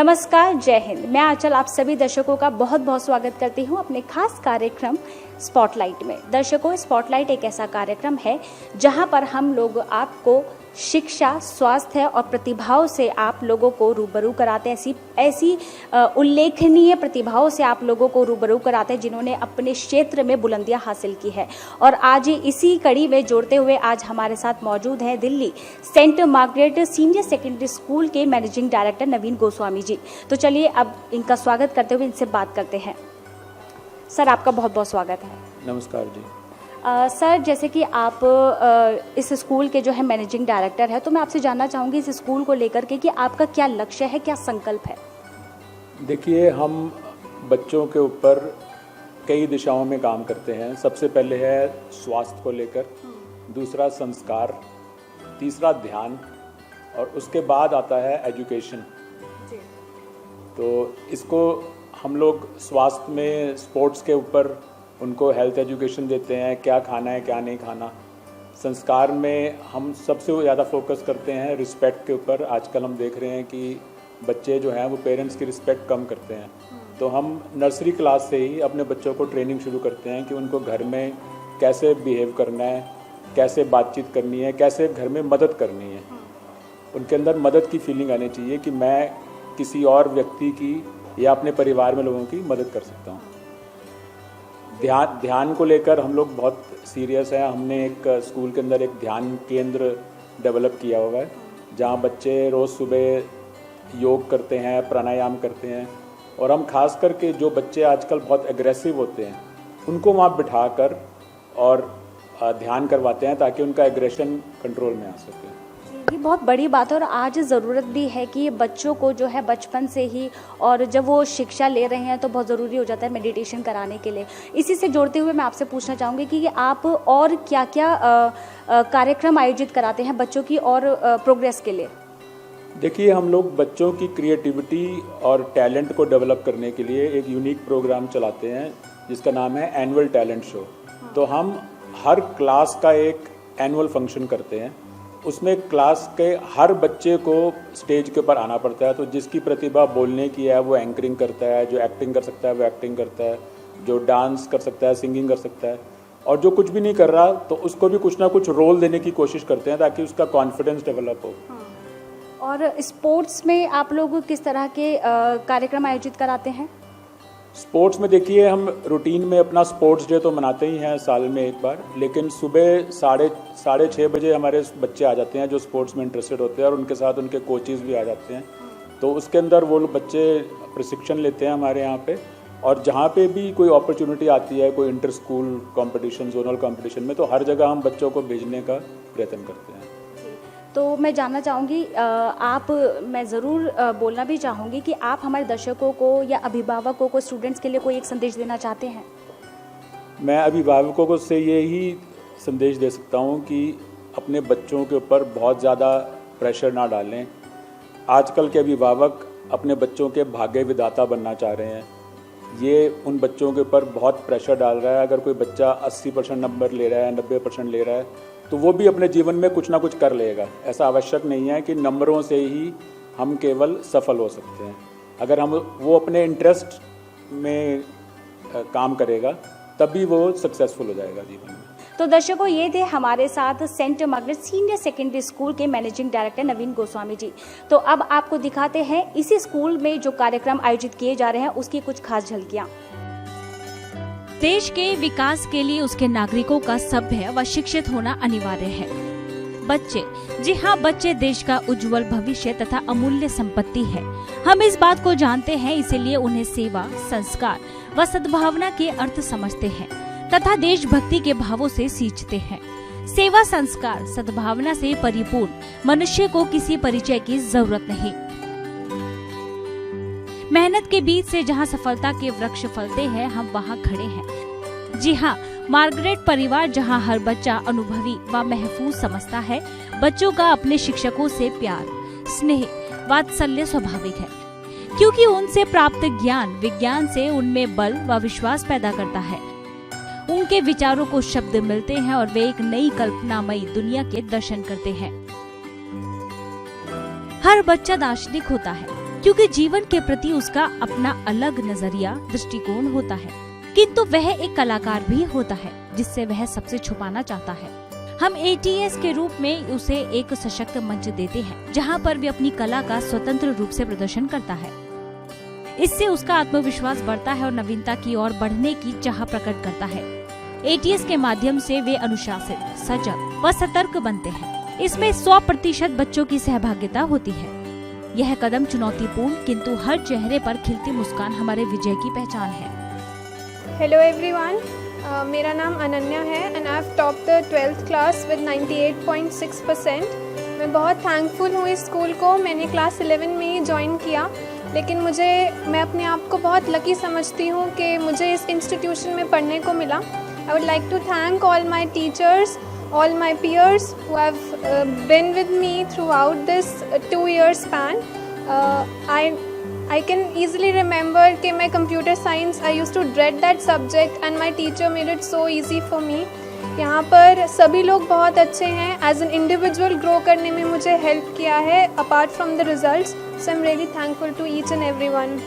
नमस्कार, जय हिंद। मैं आंचल आप सभी दर्शकों का बहुत बहुत स्वागत करती हूं अपने खास कार्यक्रम स्पॉटलाइट में। दर्शकों, स्पॉटलाइट एक ऐसा कार्यक्रम है जहां पर हम लोग आपको शिक्षा, स्वास्थ्य और प्रतिभाओं से आप लोगों को रूबरू कराते हैं। ऐसी उल्लेखनीय प्रतिभाओं से आप लोगों को रूबरू कराते हैं जिन्होंने अपने क्षेत्र में बुलंदियां हासिल की है। और आज इसी कड़ी में जोड़ते हुए आज हमारे साथ मौजूद हैं Delhi Saint Margaret senior secondary school के मैनेजिंग डायरेक्टर नवीन गोस्वामी जी। तो चलिए अब इनका स्वागत करते हुए इनसे बात करते हैं। सर, आपका बहुत बहुत स्वागत है। नमस्कार जी। सर, जैसे कि आप इस स्कूल के जो है मैनेजिंग डायरेक्टर है, तो मैं आपसे जानना चाहूँगी इस स्कूल को लेकर के कि आपका क्या लक्ष्य है, क्या संकल्प है? देखिए, हम बच्चों के ऊपर कई दिशाओं में काम करते हैं। सबसे पहले है स्वास्थ्य को लेकर, दूसरा संस्कार, तीसरा ध्यान और उसके बाद आता है एजुकेशन। तो इसको हम लोग स्वास्थ्य में स्पोर्ट्स के ऊपर उनको हेल्थ एजुकेशन देते हैं, क्या खाना है क्या नहीं खाना। संस्कार में हम सबसे ज़्यादा फोकस करते हैं रिस्पेक्ट के ऊपर। आजकल हम देख रहे हैं कि बच्चे जो हैं वो पेरेंट्स की रिस्पेक्ट कम करते हैं। तो हम नर्सरी क्लास से ही अपने बच्चों को ट्रेनिंग शुरू करते हैं कि उनको घर में कैसे बिहेव करना है, कैसे बातचीत करनी है, कैसे घर में मदद करनी है। उनके अंदर मदद की फीलिंग आनी चाहिए कि मैं किसी और व्यक्ति की या अपने परिवार में लोगों की मदद कर सकता हूँ। ध्यान को लेकर हम लोग बहुत सीरियस हैं। हमने एक स्कूल के अंदर एक ध्यान केंद्र डेवलप किया हुआ है जहाँ बच्चे रोज़ सुबह योग करते हैं, प्राणायाम करते हैं। और हम खास करके जो बच्चे आजकल बहुत एग्रेसिव होते हैं उनको वहाँ बिठाकर और ध्यान करवाते हैं ताकि उनका एग्रेशन कंट्रोल में आ सके। ये बहुत बड़ी बात है और आज ज़रूरत भी है कि बच्चों को जो है बचपन से ही, और जब वो शिक्षा ले रहे हैं तो बहुत ज़रूरी हो जाता है मेडिटेशन कराने के लिए। इसी से जोड़ते हुए मैं आपसे पूछना चाहूँगी कि आप और क्या क्या कार्यक्रम आयोजित कराते हैं बच्चों की और प्रोग्रेस के लिए? देखिए, हम लोग बच्चों की क्रिएटिविटी और टैलेंट को डेवलप करने के लिए एक यूनिक प्रोग्राम चलाते हैं जिसका नाम है एनुअल टैलेंट शो। तो हम हर क्लास का एक एनुअल फंक्शन करते हैं। उसमें क्लास के हर बच्चे को स्टेज के ऊपर आना पड़ता है। तो जिसकी प्रतिभा बोलने की है वो एंकरिंग करता है, जो एक्टिंग कर सकता है वो एक्टिंग करता है, जो डांस कर सकता है सिंगिंग कर सकता है, और जो कुछ भी नहीं कर रहा तो उसको भी कुछ ना कुछ रोल देने की कोशिश करते हैं ताकि उसका कॉन्फिडेंस डेवलप हो। और स्पोर्ट्स में आप लोग किस तरह के कार्यक्रम आयोजित कराते हैं? स्पोर्ट्स में देखिए, हम रूटीन में अपना स्पोर्ट्स डे तो मनाते ही हैं साल में एक बार, लेकिन सुबह साढ़े 6 बजे हमारे बच्चे आ जाते हैं जो स्पोर्ट्स में इंटरेस्टेड होते हैं और उनके साथ उनके कोचेज़ भी आ जाते हैं। तो उसके अंदर वो बच्चे प्रशिक्षण लेते हैं हमारे यहाँ पे। और जहाँ पे भी कोई अपॉर्चुनिटी आती है, कोई inter school competition, zonal competition में, तो हर जगह हम बच्चों को भेजने का प्रयत्न करते हैं। तो मैं जानना चाहूँगी, मैं ज़रूर बोलना भी चाहूँगी कि आप हमारे दर्शकों को या अभिभावकों को, स्टूडेंट्स के लिए कोई एक संदेश देना चाहते हैं? मैं अभिभावकों को से यही संदेश दे सकता हूँ कि अपने बच्चों के ऊपर बहुत ज़्यादा प्रेशर ना डालें। आजकल के अभिभावक अपने बच्चों के भाग्य विधाता बनना चाह रहे हैं। ये उन बच्चों के ऊपर बहुत प्रेशर डाल रहा है। अगर कोई बच्चा 80% नंबर ले रहा है, 90% ले रहा है, तो वो भी अपने जीवन में कुछ ना कुछ कर लेगा। ऐसा आवश्यक नहीं है कि नंबरों से ही हम केवल सफल हो सकते हैं। अगर वो अपने इंटरेस्ट में काम करेगा तभी वो सक्सेसफुल हो जाएगा जीवन में। तो दर्शकों, ये थे हमारे साथ Saint Margaret senior secondary school के मैनेजिंग डायरेक्टर नवीन गोस्वामी जी। तो अब आपको दिखाते हैं इसी स्कूल में जो कार्यक्रम आयोजित किए जा रहे हैं उसकी कुछ खास झलकियां। देश के विकास के लिए उसके नागरिकों का सभ्य व शिक्षित होना अनिवार्य है। बच्चे, जी हाँ, बच्चे देश का उज्जवल भविष्य तथा अमूल्य संपत्ति है। हम इस बात को जानते हैं, इसीलिए उन्हें सेवा, संस्कार व सद्भावना के अर्थ समझते हैं तथा देशभक्ति के भावों से सींचते हैं। सेवा, संस्कार, सद्भावना से परिपूर्ण मनुष्य को किसी परिचय की जरूरत नहीं। मेहनत के बीच से जहाँ सफलता के वृक्ष फलते हैं, हम वहाँ खड़े हैं। जी हाँ, मार्गरेट परिवार जहाँ हर बच्चा अनुभवी व महफूज समझता है। बच्चों का अपने शिक्षकों से प्यार, स्नेह, वात्सल्य स्वाभाविक है, क्योंकि उनसे प्राप्त ज्ञान विज्ञान से उनमें बल व विश्वास पैदा करता है। उनके विचारों को शब्द मिलते हैं और वे एक नई कल्पनामयी दुनिया के दर्शन करते हैं। हर बच्चा दार्शनिक होता है, क्योंकि जीवन के प्रति उसका अपना अलग नजरिया दृष्टिकोण होता है, किंतु वह एक कलाकार भी होता है जिससे वह सबसे छुपाना चाहता है। हम ATS के रूप में उसे एक सशक्त मंच देते हैं जहां पर वे अपनी कला का स्वतंत्र रूप से प्रदर्शन करता है। इससे उसका आत्मविश्वास बढ़ता है और नवीनता की ओर बढ़ने की चाह प्रकट करता है। ATS के माध्यम से वे अनुशासित, सजग व सतर्क बनते हैं। इसमें 100% बच्चों की सहभागिता होती है। यह कदम चुनौतीपूर्ण किंतु हर चेहरे पर खिलती मुस्कान हमारे विजय की पहचान है। हेलो एवरीवन, मेरा नाम अनन्या है and I have top the 12th class with 98.6%। मैं बहुत थैंकफुल हूँ इस स्कूल को। मैंने क्लास 11 में ही ज्वाइन किया, लेकिन मैं अपने आप को बहुत लकी समझती हूँ कि मुझे इस इंस्टीट्यूशन में पढ़ने को मिला। I would like to thank all my teachers, all my peers who have been with me throughout this 2-year span. I can easily remember कि मैं computer science, I used to dread that subject and my teacher made it so easy for me. यहाँ पर सभी लोग बहुत अच्छे हैं। As an individual grow करने में मुझे help किया है apart from the results. So I'm really thankful to each and everyone.